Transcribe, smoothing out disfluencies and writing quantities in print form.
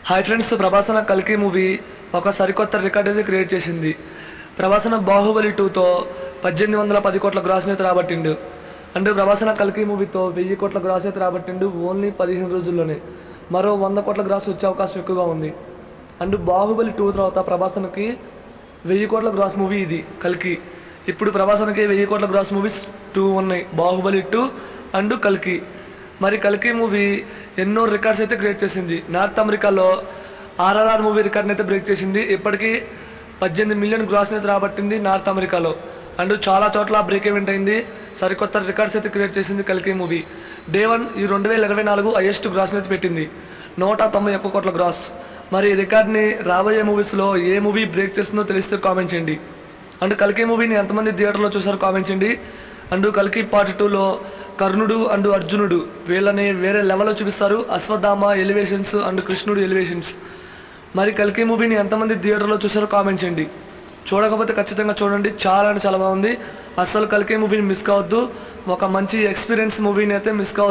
Hi friends, ప్రభాసన కల్కి movie ఒక సరికొత్త రికార్డ్ అయితే క్రియేట్ చేసింది. ప్రభాసన బాహుబలి 2తో 1810 కోట్ల గ్రాస్ అయితే రాబట్టిండు. అండ్ ప్రభాసన కల్కి మూవీతో 1000 కోట్ల గ్రాస్ అయితే రాబట్టిండు ఓన్లీ 15 రోజుల్లోనే. మరో 100 కోట్ల గ్రాస్ వచ్చే అవకాశం ఎక్కువగా ఉంది. అండ్ బాహుబలి 2 తర్వాత ప్రభాసనకి 1000 కోట్ల గ్రాస్ మూవీ ఇది కల్కి. ఇప్పుడు ప్రభాసనకి 1000 కోట్ల గ్రాస్ మూవీస్ 2 ఉన్నాయి, బాహుబలి 2 అండ్ కల్కి. మరి కల్కి మూవీ ఎన్నో రికార్డ్స్ అయితే క్రియేట్ చేసింది. నార్త్ అమెరికాలో ఆర్ఆర్ఆర్ మూవీ రికార్డ్ని అయితే బ్రేక్ చేసింది. ఇప్పటికీ 18 మిలియన్ గ్రాస్ని అయితే రాబట్టింది నార్త్ అమెరికాలో. అండ్ చాలా చోట్ల బ్రేక్ ఈవెంట్ అయింది, సరికొత్త రికార్డ్స్ అయితే క్రియేట్ చేసింది కల్కి మూవీ. డే 1 ఈ 2024 హైయెస్ట్ గ్రాస్ని అయితే పెట్టింది, 191 కోట్ల గ్రాస్. మరి ఈ రికార్డ్ని రాబోయే మూవీస్లో ఏ మూవీ బ్రేక్ చేస్తుందో తెలిస్తే కామెంట్ చేయండి. అండ్ కల్కి మూవీని ఎంతమంది థియేటర్లో చూసారో కామెంట్ చేయండి. అండ్ కల్కి పార్ట్ 2లో కర్ణుడు అండ్ అర్జునుడు వీళ్ళని వేరే లెవెల్లో చూపిస్తారు. అశ్వత్థామ ఎలివేషన్స్ అండ్ కృష్ణుడు ఎలివేషన్స్. మరి కల్కి మూవీని ఎంతమంది థియేటర్లో చూసారో కామెంట్ చేయండి. చూడకపోతే ఖచ్చితంగా చూడండి, చాలా అంటే చాలా బాగుంది. అస్సలు కల్కి మూవీని మిస్ కావద్దు. ఒక మంచి ఎక్స్పీరియన్స్ మూవీని అయితే మిస్ కావద్దు.